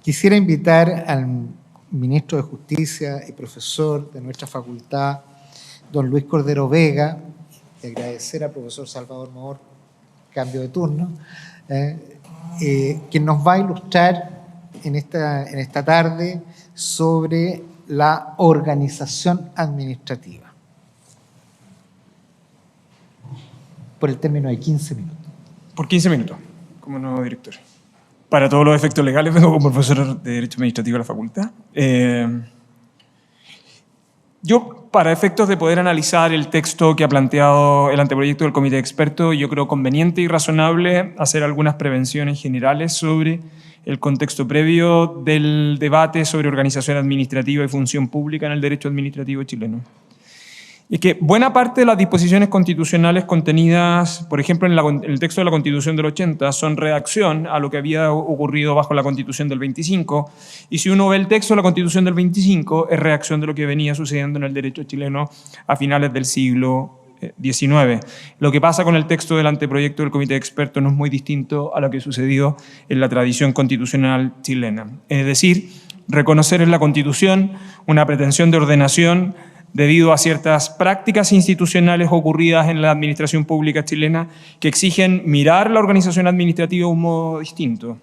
Quisiera invitar al ministro de Justicia y profesor de nuestra facultad, don Luis Cordero Vega, y agradecer al profesor Salvador Mohr, cambio de turno, quien nos va a ilustrar en esta tarde sobre la organización administrativa, por el término de 15 minutos. Por 15 minutos, como nuevo director. Para todos los efectos legales, vengo como profesor de Derecho Administrativo de la facultad. Yo, para efectos de poder analizar el texto que ha planteado el anteproyecto del comité de expertos, yo creo conveniente y razonable hacer algunas prevenciones generales sobre el contexto previo del debate sobre organización administrativa y función pública en el derecho administrativo chileno. Y es que buena parte de las disposiciones constitucionales contenidas, por ejemplo, en el texto de la Constitución del 80, son reacción a lo que había ocurrido bajo la Constitución del 25, y si uno ve el texto de la Constitución del 25, es reacción de lo que venía sucediendo en el derecho chileno a finales del siglo XIX. Lo que pasa con el texto del anteproyecto del comité de expertos no es muy distinto a lo que sucedió en la tradición constitucional chilena. Es decir, reconocer en la Constitución una pretensión de ordenación debido a ciertas prácticas institucionales ocurridas en la administración pública chilena que exigen mirar la organización administrativa de un modo distinto.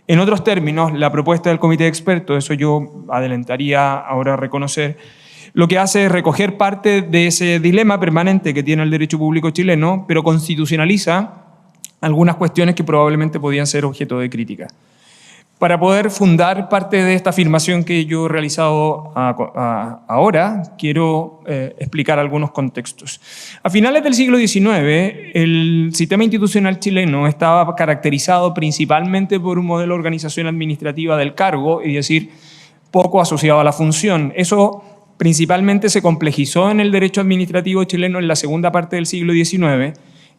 En otros términos, la propuesta del comité de expertos, eso yo adelantaría ahora a reconocer, lo que hace es recoger parte de ese dilema permanente que tiene el derecho público chileno, pero constitucionaliza algunas cuestiones que probablemente podían ser objeto de crítica. Para poder fundar parte de esta afirmación que yo he realizado ahora, quiero explicar algunos contextos. A finales del siglo XIX, el sistema institucional chileno estaba caracterizado principalmente por un modelo de organización administrativa del cargo, es decir, poco asociado a la función. Eso principalmente se complejizó en el derecho administrativo chileno en la segunda parte del siglo XIX,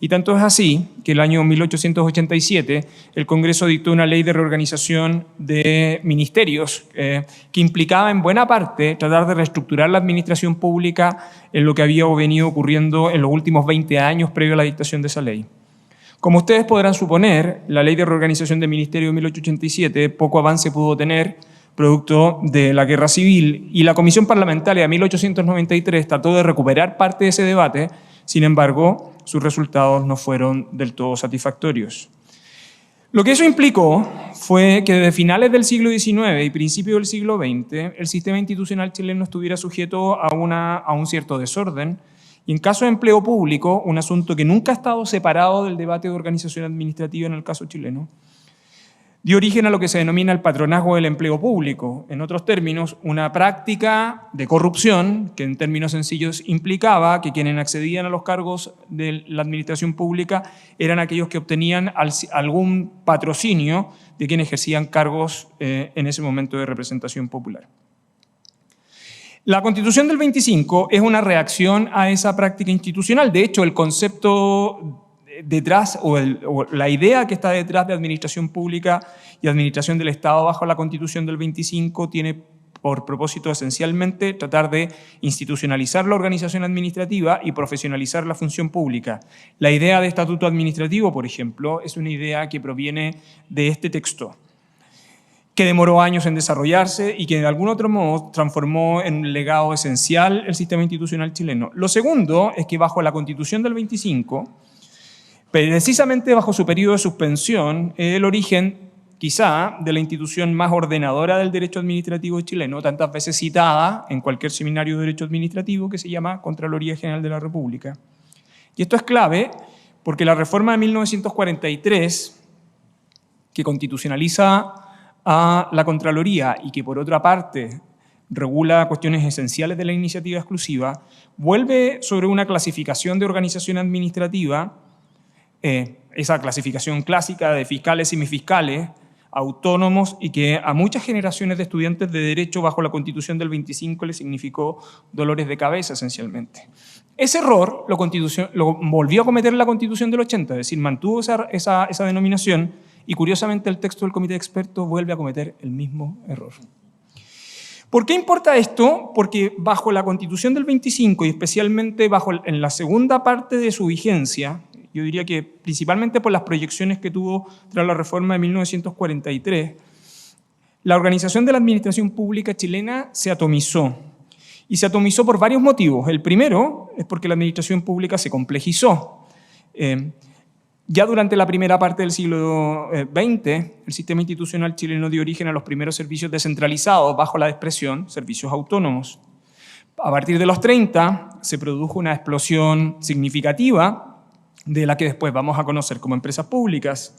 y tanto es así que el año 1887 el Congreso dictó una ley de reorganización de ministerios que implicaba en buena parte tratar de reestructurar la administración pública en lo que había venido ocurriendo en los últimos 20 años previo a la dictación de esa ley. Como ustedes podrán suponer, la ley de reorganización de ministerios de 1887 poco avance pudo tener producto de la guerra civil, y la Comisión Parlamentaria de 1893 trató de recuperar parte de ese debate. Sin embargo, sus resultados no fueron del todo satisfactorios. Lo que eso implicó fue que desde finales del siglo XIX y principios del siglo XX, el sistema institucional chileno estuviera sujeto a un cierto desorden, y en caso de empleo público, un asunto que nunca ha estado separado del debate de organización administrativa en el caso chileno, dio origen a lo que se denomina el patronazgo del empleo público. En otros términos, una práctica de corrupción que en términos sencillos implicaba que quienes accedían a los cargos de la administración pública eran aquellos que obtenían algún patrocinio de quienes ejercían cargos en ese momento de representación popular. La Constitución del 25 es una reacción a esa práctica institucional. De hecho, el concepto detrás, o la idea que está detrás de administración pública y administración del Estado bajo la Constitución del 25 tiene por propósito esencialmente tratar de institucionalizar la organización administrativa y profesionalizar la función pública. La idea de estatuto administrativo, por ejemplo, es una idea que proviene de este texto, que demoró años en desarrollarse y que de algún otro modo transformó en un legado esencial el sistema institucional chileno. Lo segundo es que bajo la Constitución del 25, precisamente bajo su periodo de suspensión, es el origen, quizá, de la institución más ordenadora del derecho administrativo chileno, tantas veces citada en cualquier seminario de derecho administrativo, que se llama Contraloría General de la República. Y esto es clave porque la reforma de 1943, que constitucionaliza a la Contraloría y que por otra parte regula cuestiones esenciales de la iniciativa exclusiva, vuelve sobre una clasificación de organización administrativa, esa clasificación clásica de fiscales y semifiscales, autónomos, y que a muchas generaciones de estudiantes de Derecho bajo la Constitución del 25 les significó dolores de cabeza esencialmente. Ese error lo volvió a cometer la Constitución del 80, es decir, mantuvo esa denominación, y curiosamente el texto del comité de expertos vuelve a cometer el mismo error. ¿Por qué importa esto? Porque bajo la Constitución del 25 y especialmente en la segunda parte de su vigencia, yo diría que principalmente por las proyecciones que tuvo tras la reforma de 1943, la organización de la administración pública chilena se atomizó. Y se atomizó por varios motivos. El primero es porque la administración pública se complejizó. Ya durante la primera parte del siglo XX, el sistema institucional chileno dio origen a los primeros servicios descentralizados bajo la expresión servicios autónomos. A partir de los 30 se produjo una explosión significativa de la que después vamos a conocer como empresas públicas.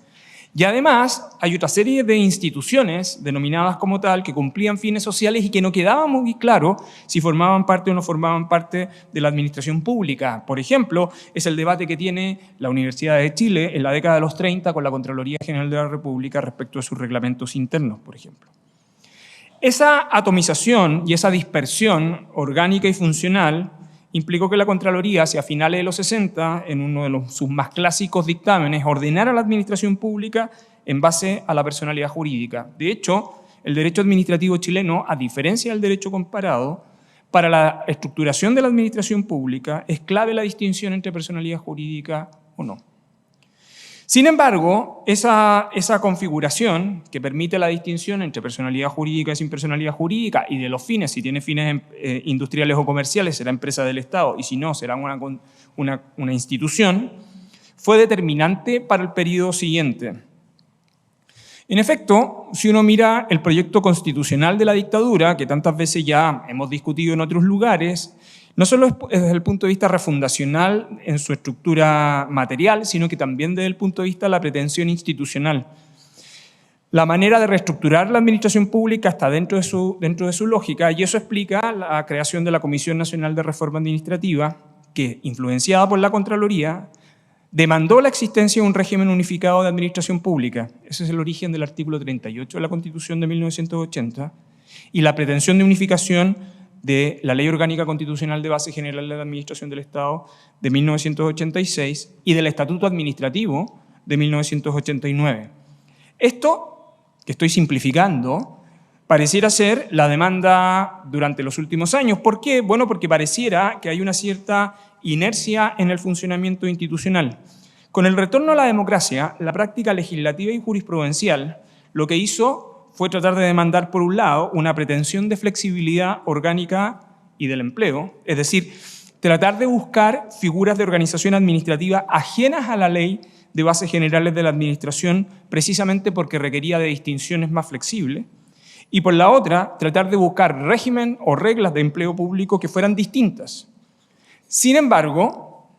Y además hay otra serie de instituciones denominadas como tal que cumplían fines sociales y que no quedaba muy claro si formaban parte o no formaban parte de la administración pública. Por ejemplo, es el debate que tiene la Universidad de Chile en la década de los 30 con la Contraloría General de la República respecto a sus reglamentos internos, por ejemplo. Esa atomización y esa dispersión orgánica y funcional implicó que la Contraloría, hacia finales de los 60, en uno de sus más clásicos dictámenes, ordenara a la administración pública en base a la personalidad jurídica. De hecho, el derecho administrativo chileno, a diferencia del derecho comparado, para la estructuración de la administración pública es clave la distinción entre personalidad jurídica o no. Sin embargo, esa configuración que permite la distinción entre personalidad jurídica y sin personalidad jurídica y de los fines, si tiene fines industriales o comerciales, será empresa del Estado y si no, será una institución, fue determinante para el periodo siguiente. En efecto, si uno mira el proyecto constitucional de la dictadura, que tantas veces ya hemos discutido en otros lugares, no solo desde el punto de vista refundacional en su estructura material, sino que también desde el punto de vista de la pretensión institucional. La manera de reestructurar la administración pública está dentro de su lógica y eso explica la creación de la Comisión Nacional de Reforma Administrativa que, influenciada por la Contraloría, demandó la existencia de un régimen unificado de administración pública. Ese es el origen del artículo 38 de la Constitución de 1980 y la pretensión de unificación de la Ley Orgánica Constitucional de Base General de la Administración del Estado de 1986 y del Estatuto Administrativo de 1989. Esto, que estoy simplificando, pareciera ser la demanda durante los últimos años. ¿Por qué? Bueno, porque pareciera que hay una cierta inercia en el funcionamiento institucional. Con el retorno a la democracia, la práctica legislativa y jurisprudencial lo que hizo fue tratar de demandar, por un lado, una pretensión de flexibilidad orgánica y del empleo, es decir, tratar de buscar figuras de organización administrativa ajenas a la ley de bases generales de la administración, precisamente porque requería de distinciones más flexibles, y por la otra, tratar de buscar régimen o reglas de empleo público que fueran distintas. Sin embargo,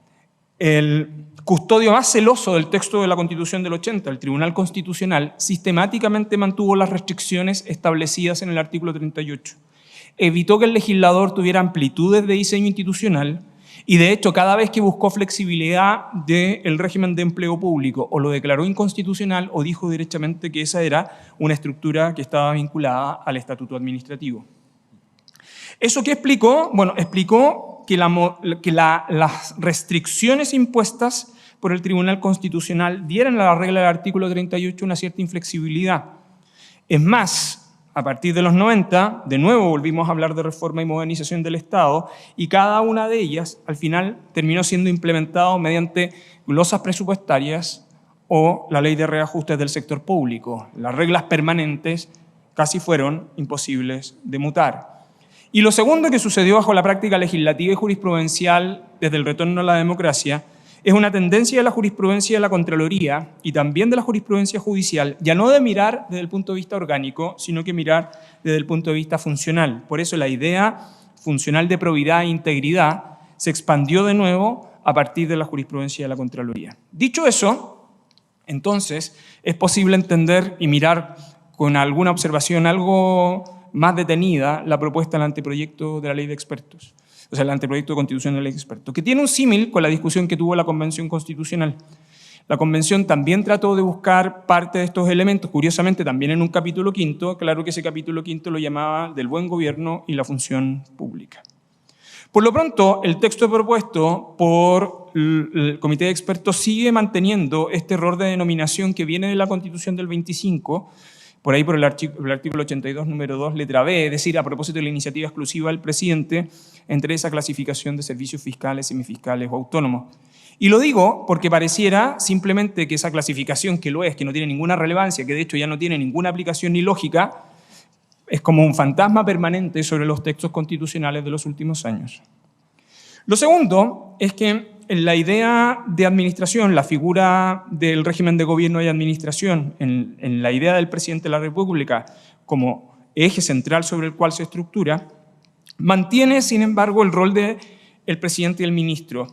el custodio más celoso del texto de la Constitución del 80, el Tribunal Constitucional, sistemáticamente mantuvo las restricciones establecidas en el artículo 38. Evitó que el legislador tuviera amplitudes de diseño institucional y, de hecho, cada vez que buscó flexibilidad del régimen de empleo público o lo declaró inconstitucional o dijo directamente que esa era una estructura que estaba vinculada al estatuto administrativo. ¿Eso qué explicó? Bueno, explicó que las restricciones impuestas por el Tribunal Constitucional dieran a la regla del artículo 38 una cierta inflexibilidad. Es más, a partir de los 90, de nuevo volvimos a hablar de reforma y modernización del Estado y cada una de ellas al final terminó siendo implementado mediante glosas presupuestarias o la ley de reajustes del sector público. Las reglas permanentes casi fueron imposibles de mutar. Y lo segundo que sucedió bajo la práctica legislativa y jurisprudencial desde el retorno a la democracia es una tendencia de la jurisprudencia de la Contraloría y también de la jurisprudencia judicial, ya no de mirar desde el punto de vista orgánico, sino que mirar desde el punto de vista funcional. Por eso la idea funcional de probidad e integridad se expandió de nuevo a partir de la jurisprudencia de la Contraloría. Dicho eso, entonces es posible entender y mirar con alguna observación algo más detenida la propuesta del anteproyecto de la ley de expertos, o sea, el anteproyecto de constitución de la ley de expertos, que tiene un símil con la discusión que tuvo la Convención Constitucional. La Convención también trató de buscar parte de estos elementos, curiosamente también en un capítulo quinto, claro que ese capítulo quinto lo llamaba del buen gobierno y la función pública. Por lo pronto, el texto propuesto por el Comité de Expertos sigue manteniendo este error de denominación que viene de la Constitución del 25, por ahí por el artículo 82, número 2, letra B, es decir, a propósito de la iniciativa exclusiva del presidente, entre esa clasificación de servicios fiscales, semifiscales o autónomos. Y lo digo porque pareciera simplemente que esa clasificación, que lo es, que no tiene ninguna relevancia, que de hecho ya no tiene ninguna aplicación ni lógica, es como un fantasma permanente sobre los textos constitucionales de los últimos años. Lo segundo es que en la idea de administración, la figura del régimen de gobierno y administración, en la idea del presidente de la República como eje central sobre el cual se estructura, mantiene, sin embargo, el rol del presidente y el ministro.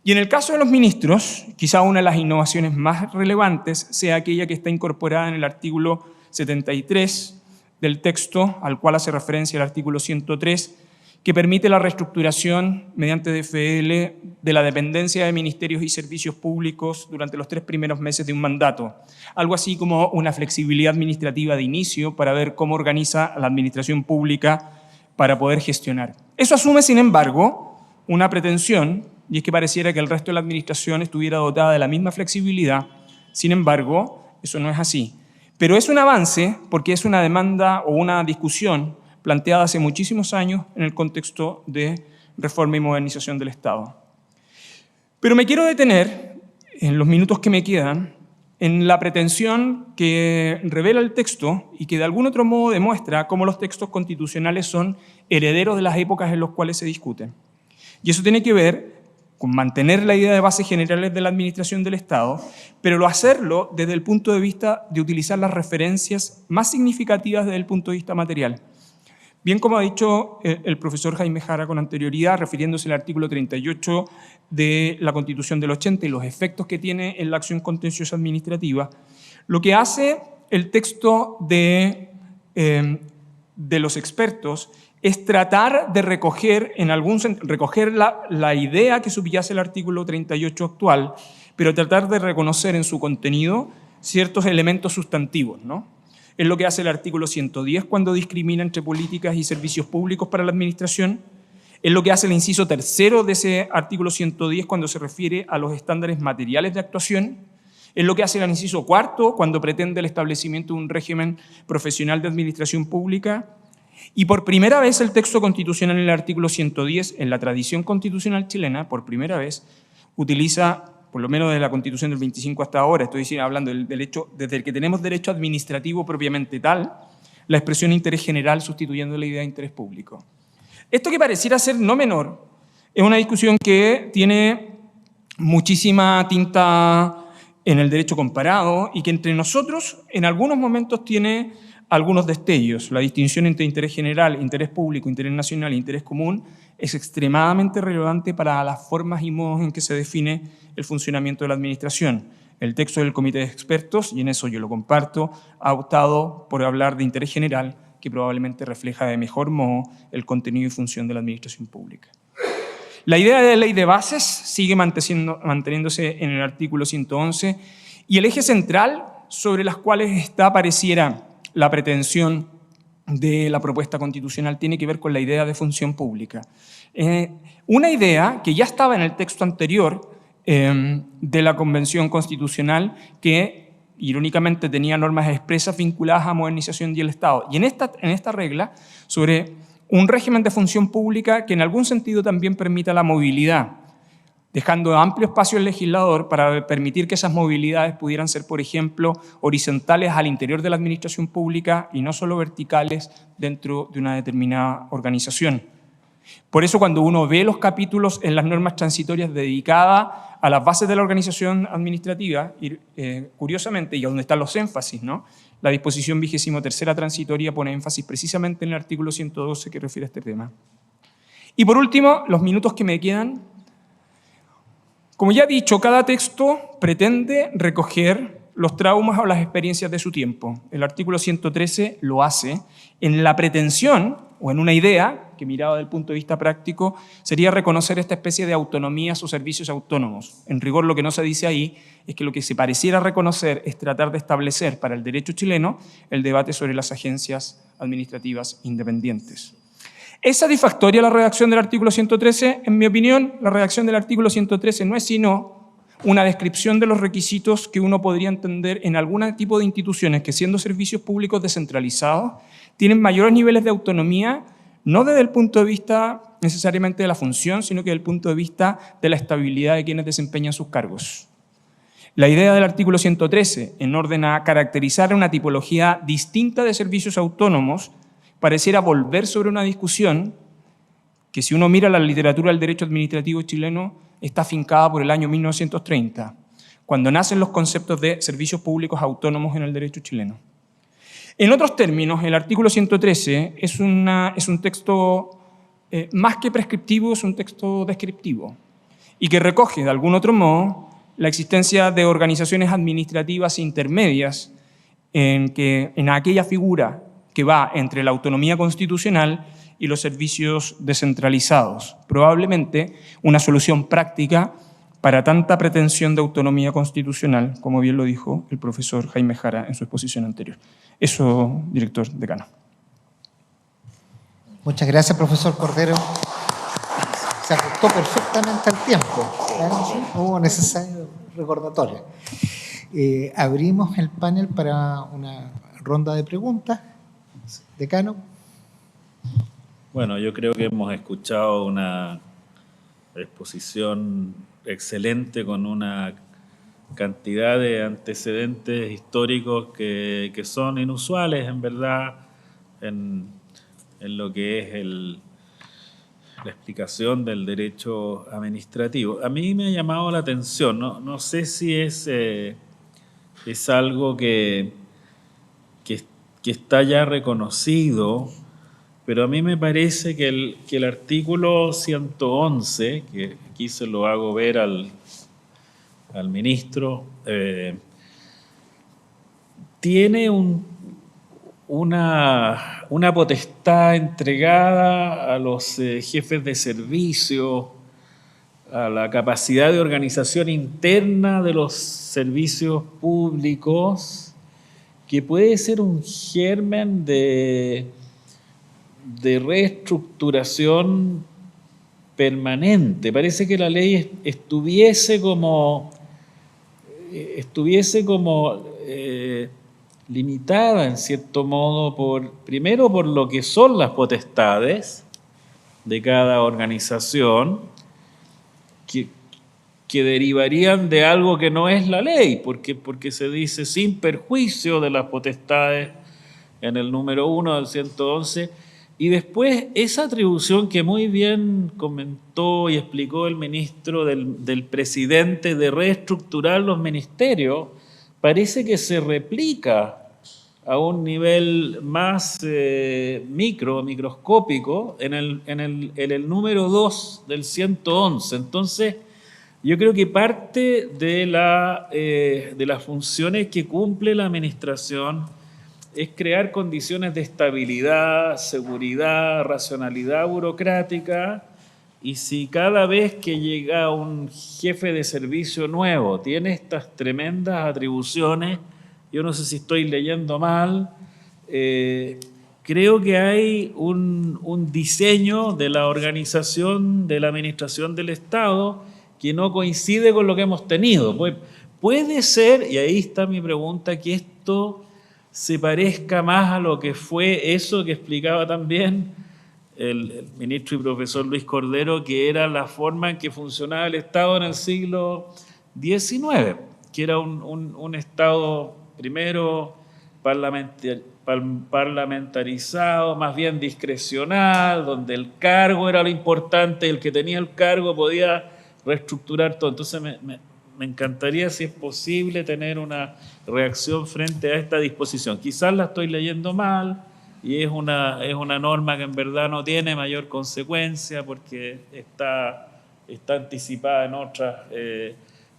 Y en el caso de los ministros, quizá una de las innovaciones más relevantes sea aquella que está incorporada en el artículo 73 del texto, al cual hace referencia el artículo 103, que permite la reestructuración mediante DFL de la dependencia de ministerios y servicios públicos durante los 3 primeros meses de un mandato. Algo así como una flexibilidad administrativa de inicio para ver cómo organiza la administración pública para poder gestionar. Eso asume, sin embargo, una pretensión, y es que pareciera que el resto de la administración estuviera dotada de la misma flexibilidad. Sin embargo, eso no es así. Pero es un avance porque es una demanda o una discusión planteada hace muchísimos años en el contexto de reforma y modernización del Estado. Pero me quiero detener, en los minutos que me quedan, en la pretensión que revela el texto y que de algún otro modo demuestra cómo los textos constitucionales son herederos de las épocas en las cuales se discuten. Y eso tiene que ver con mantener la idea de bases generales de la administración del Estado, pero hacerlo desde el punto de vista de utilizar las referencias más significativas desde el punto de vista material. Bien como ha dicho el profesor Jaime Jara con anterioridad, refiriéndose al artículo 38 de la Constitución del 80 y los efectos que tiene en la acción contenciosa administrativa, lo que hace el texto de los expertos es tratar de recoger, la idea que subyace el artículo 38 actual, pero tratar de reconocer en su contenido ciertos elementos sustantivos, ¿no? Es lo que hace el artículo 110 cuando discrimina entre políticas y servicios públicos para la administración. Es lo que hace el inciso tercero de ese artículo 110 cuando se refiere a los estándares materiales de actuación. Es lo que hace el inciso cuarto cuando pretende el establecimiento de un régimen profesional de administración pública. Y por primera vez el texto constitucional en el artículo 110, en la tradición constitucional chilena, por primera vez, utiliza, por lo menos desde la Constitución del 25 hasta ahora, estoy hablando del derecho, desde el que tenemos derecho administrativo propiamente tal, la expresión interés general sustituyendo la idea de interés público. Esto que pareciera ser no menor, es una discusión que tiene muchísima tinta en el derecho comparado y que entre nosotros en algunos momentos tiene algunos destellos. La distinción entre interés general, interés público, interés nacional e interés común es extremadamente relevante para las formas y modos en que se define el funcionamiento de la administración. El texto del Comité de Expertos, y en eso yo lo comparto, ha optado por hablar de interés general, que probablemente refleja de mejor modo el contenido y función de la administración pública. La idea de ley de bases sigue manteniéndose en el artículo 111 y el eje central sobre las cuales pareciera la pretensión de la propuesta constitucional tiene que ver con la idea de función pública. Una idea que ya estaba en el texto anterior de la Convención Constitucional que, irónicamente, tenía normas expresas vinculadas a modernización y el Estado. Y en esta regla, sobre un régimen de función pública que en algún sentido también permita la movilidad, dejando amplio espacio al legislador para permitir que esas movilidades pudieran ser, por ejemplo, horizontales al interior de la administración pública y no solo verticales dentro de una determinada organización. Por eso cuando uno ve los capítulos en las normas transitorias dedicadas a las bases de la organización administrativa, curiosamente, y a donde están los énfasis, ¿no? La disposición 23ª transitoria pone énfasis precisamente en el artículo 112 que refiere a este tema. Y por último, los minutos que me quedan. Como ya he dicho, cada texto pretende recoger los traumas o las experiencias de su tiempo. El artículo 113 lo hace en la pretensión o en una idea que, mirado desde el punto de vista práctico, sería reconocer esta especie de autonomías o servicios autónomos. En rigor, lo que no se dice ahí es que lo que se pareciera reconocer es tratar de establecer para el derecho chileno el debate sobre las agencias administrativas independientes. ¿Es satisfactoria la redacción del artículo 113? En mi opinión, la redacción del artículo 113 no es sino una descripción de los requisitos que uno podría entender en algún tipo de instituciones que, siendo servicios públicos descentralizados, tienen mayores niveles de autonomía, no desde el punto de vista necesariamente de la función, sino que desde el punto de vista de la estabilidad de quienes desempeñan sus cargos. La idea del artículo 113, en orden a caracterizar una tipología distinta de servicios autónomos, pareciera volver sobre una discusión que, si uno mira la literatura del derecho administrativo chileno, está afincada por el año 1930, cuando nacen los conceptos de servicios públicos autónomos en el derecho chileno. En otros términos, el artículo 113 es un texto más que prescriptivo, es un texto descriptivo, y que recoge, de algún otro modo, la existencia de organizaciones administrativas intermedias en aquella figura que va entre la autonomía constitucional y los servicios descentralizados. Probablemente una solución práctica para tanta pretensión de autonomía constitucional, como bien lo dijo el profesor Jaime Jara en su exposición anterior. Eso, director decano. Muchas gracias, profesor Cordero. Se ajustó perfectamente al tiempo. No hubo necesario recordatorio. Abrimos el panel para una ronda de preguntas. Decano. Bueno, yo creo que hemos escuchado una exposición excelente con una cantidad de antecedentes históricos que son inusuales, en verdad, en lo que es la explicación del derecho administrativo. A mí me ha llamado la atención, no sé si es algo que está ya reconocido, pero a mí me parece que el artículo 111, que aquí se lo hago ver al ministro, tiene una potestad entregada a los jefes de servicio, a la capacidad de organización interna de los servicios públicos, que puede ser un germen de reestructuración permanente. Parece que la ley estuviese como limitada en cierto modo primero por lo que son las potestades de cada organización, que derivarían de algo que no es la ley, porque se dice sin perjuicio de las potestades en el número 1 del 111, y después esa atribución que muy bien comentó y explicó el ministro del presidente de reestructurar los ministerios, parece que se replica a un nivel más microscópico en el número 2 del 111. Entonces, yo creo que parte de las funciones que cumple la administración es crear condiciones de estabilidad, seguridad, racionalidad burocrática, y si cada vez que llega un jefe de servicio nuevo tiene estas tremendas atribuciones, yo no sé si estoy leyendo mal, creo que hay un diseño de la organización de la administración del Estado que no coincide con lo que hemos tenido. Puede ser, y ahí está mi pregunta, que esto se parezca más a lo que fue eso que explicaba también el ministro y profesor Luis Cordero, que era la forma en que funcionaba el Estado en el siglo XIX, que era un Estado primero parlamentarizado, más bien discrecional, donde el cargo era lo importante, el que tenía el cargo podía reestructurar todo. Entonces me encantaría, si es posible, tener una reacción frente a esta disposición. Quizás la estoy leyendo mal y es una norma que en verdad no tiene mayor consecuencia porque está anticipada en otros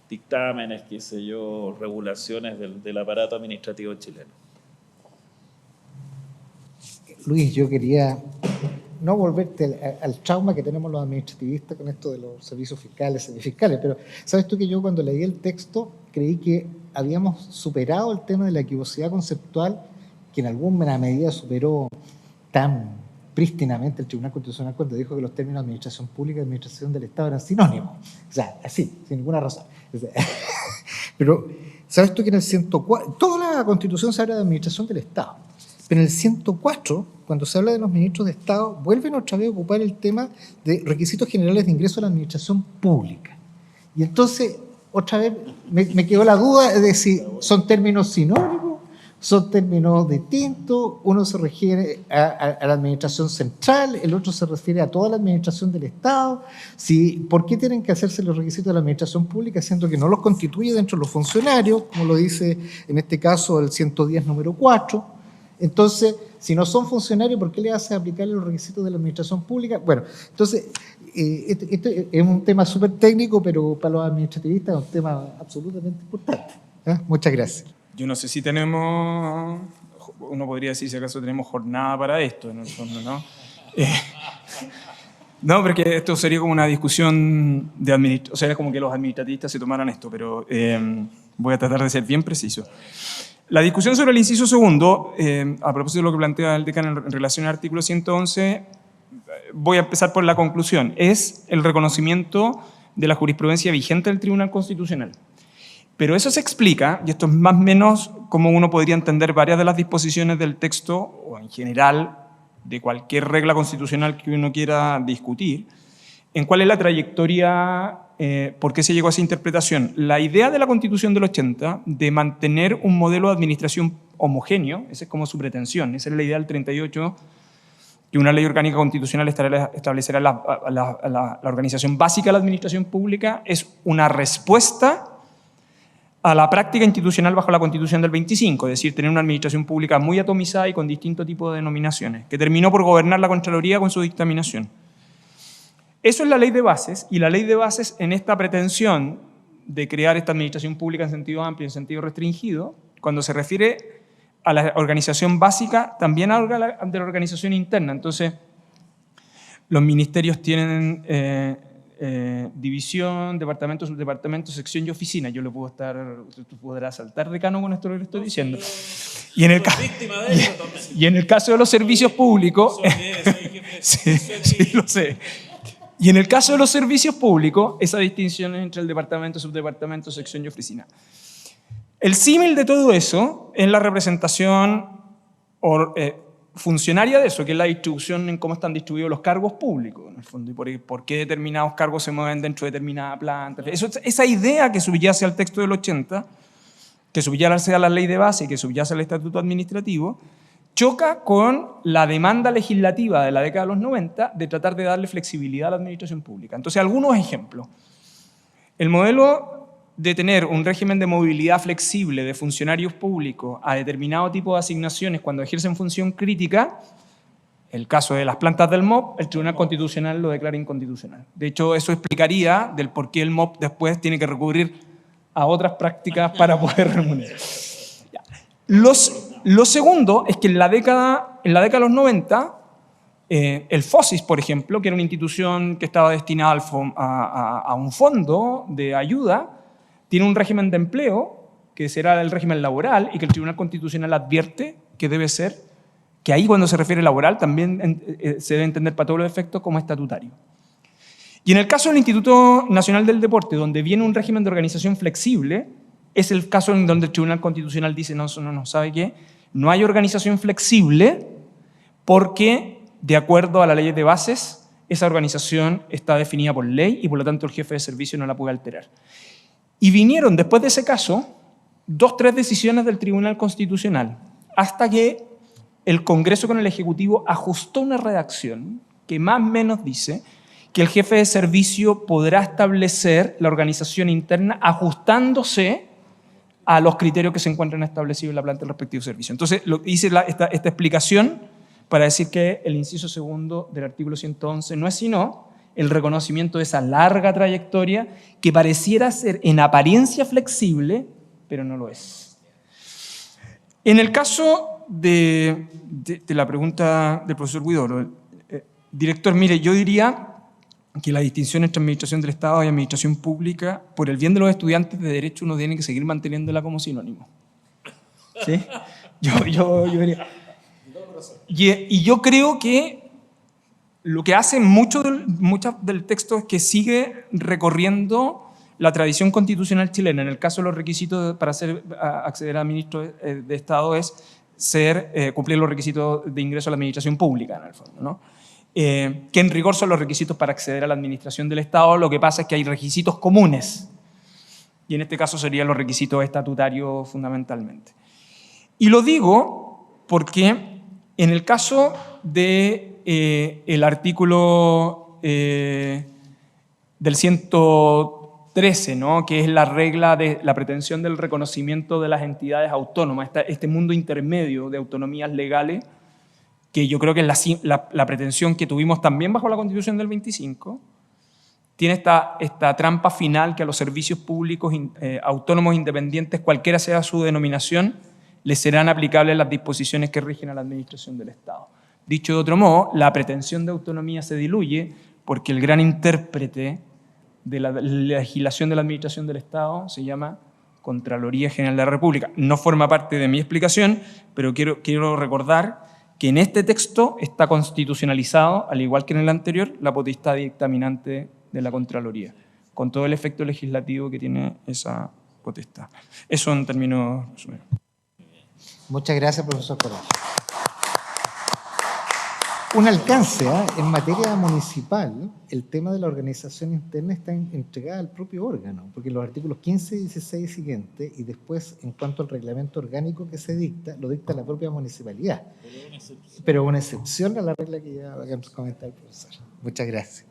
dictámenes, qué sé yo, regulaciones del aparato administrativo chileno. Luis, yo quería no volverte al trauma que tenemos los administrativistas con esto de los servicios fiscales, semifiscales, pero sabes tú que yo cuando leí el texto creí que habíamos superado el tema de la equivocidad conceptual que en alguna medida superó tan prístinamente el Tribunal Constitucional cuando dijo que los términos administración pública y administración del Estado eran sinónimos. O sea, así, sin ninguna razón. O sea, pero sabes tú que en el 104, toda la Constitución se habla de administración del Estado, pero en el 104, cuando se habla de los ministros de Estado, vuelven otra vez a ocupar el tema de requisitos generales de ingreso a la administración pública. Y entonces, otra vez, me quedó la duda de si son términos sinónimos son términos distintos. Uno se refiere a la administración central, el otro se refiere a toda la administración del Estado. ¿Por qué tienen que hacerse los requisitos de la administración pública, siendo que no los constituye dentro de los funcionarios, como lo dice en este caso el 110 número 4? Entonces, si no son funcionarios, ¿por qué le hace aplicar los requisitos de la administración pública? Bueno, entonces, este es un tema súper técnico, pero para los administrativistas es un tema absolutamente importante. Muchas gracias. Yo no sé si tenemos, uno podría decir si acaso tenemos jornada para esto, en el fondo, ¿no? No, porque esto sería como una discusión de o sea, como que los administrativistas se tomaran esto, pero voy a tratar de ser bien preciso. La discusión sobre el inciso segundo, a propósito de lo que plantea el decano en relación al artículo 111, voy a empezar por la conclusión. Es el reconocimiento de la jurisprudencia vigente del Tribunal Constitucional. Pero eso se explica, y esto es más o menos como uno podría entender varias de las disposiciones del texto, o en general de cualquier regla constitucional que uno quiera discutir, en cuál es la trayectoria, por qué se llegó a esa interpretación. La idea de la Constitución del 80 de mantener un modelo de administración homogéneo, esa es como su pretensión, esa es la idea del 38, que una ley orgánica constitucional establecerá la organización básica de la administración pública, es una respuesta a la práctica institucional bajo la Constitución del 25, es decir, tener una administración pública muy atomizada y con distintos tipos de denominaciones, que terminó por gobernar la Contraloría con su dictaminación. Eso es la ley de bases, y la ley de bases en esta pretensión de crear esta administración pública en sentido amplio y en sentido restringido, cuando se refiere a la organización básica, también habla de la organización interna. Entonces, los ministerios tienen división, departamento, subdepartamento, sección y oficina. Yo le puedo estar, tú podrás saltar, decano, con esto que le estoy diciendo. Y en el caso de los servicios públicos, sí, lo sé. Y en el caso de los servicios públicos, esa distinción entre el departamento, subdepartamento, sección y oficina. El símil de todo eso es la representación funcionaria de eso, que es la distribución en cómo están distribuidos los cargos públicos, en el fondo, y por qué determinados cargos se mueven dentro de determinada planta. Esa idea que subyace al texto del 80, que subyace a la ley de base y que subyace al estatuto administrativo, choca con la demanda legislativa de la década de los 90 de tratar de darle flexibilidad a la administración pública. Entonces, algunos ejemplos. El modelo de tener un régimen de movilidad flexible de funcionarios públicos a determinado tipo de asignaciones cuando ejercen función crítica, el caso de las plantas del MOP, el Tribunal Constitucional lo declara inconstitucional. De hecho, eso explicaría del por qué el MOP después tiene que recurrir a otras prácticas para poder remunerar. Lo segundo es que en la década de los 90, el FOSIS, por ejemplo, que era una institución que estaba destinada a un fondo de ayuda, tiene un régimen de empleo, que será el régimen laboral, y que el Tribunal Constitucional advierte que debe ser, que ahí cuando se refiere laboral también se debe entender para todos los efectos como estatutario. Y en el caso del Instituto Nacional del Deporte, donde viene un régimen de organización flexible, es el caso en donde el Tribunal Constitucional dice, no, ¿sabe qué? No hay organización flexible porque, de acuerdo a la ley de bases, esa organización está definida por ley y por lo tanto el jefe de servicio no la puede alterar. Y vinieron, después de ese caso, 2 o 3 decisiones del Tribunal Constitucional, hasta que el Congreso con el Ejecutivo ajustó una redacción que más o menos dice que el jefe de servicio podrá establecer la organización interna ajustándose a los criterios que se encuentran establecidos en la planta del respectivo servicio. Entonces, hice esta explicación para decir que el inciso segundo del artículo 111 no es sino el reconocimiento de esa larga trayectoria que pareciera ser en apariencia flexible, pero no lo es. En el caso de la pregunta del profesor Huidobro, director, mire, yo diría que la distinción entre administración del Estado y administración pública, por el bien de los estudiantes de Derecho, uno tiene que seguir manteniéndola como sinónimo. ¿Sí? Yo diría. Y yo creo que lo que hace mucho del texto es que sigue recorriendo la tradición constitucional chilena. En el caso de los requisitos para acceder a ministro de Estado es cumplir los requisitos de ingreso a la administración pública, en el fondo, ¿no? Que en rigor son los requisitos para acceder a la administración del Estado. Lo que pasa es que hay requisitos comunes, y en este caso serían los requisitos estatutarios fundamentalmente. Y lo digo porque en el caso de el artículo del 113, ¿no?, que es la regla de la pretensión del reconocimiento de las entidades autónomas, este mundo intermedio de autonomías legales, que yo creo que es la pretensión que tuvimos también bajo la Constitución del 25, tiene esta trampa final que a los servicios públicos autónomos independientes, cualquiera sea su denominación, les serán aplicables las disposiciones que rigen a la administración del Estado. Dicho de otro modo, la pretensión de autonomía se diluye porque el gran intérprete de la legislación de la administración del Estado se llama Contraloría General de la República. No forma parte de mi explicación, pero quiero recordar que en este texto está constitucionalizado, al igual que en el anterior, la potestad dictaminante de la Contraloría, con todo el efecto legislativo que tiene esa potestad. Eso en términos resumidos. Muchas gracias, profesor Corral. Un alcance, en materia municipal, el tema de la organización interna está entregada al propio órgano, porque los artículos 15, 16 y siguientes, y después, en cuanto al reglamento orgánico que se dicta, lo dicta la propia municipalidad. Pero una excepción a la regla que ya va a comentar el profesor. Muchas gracias.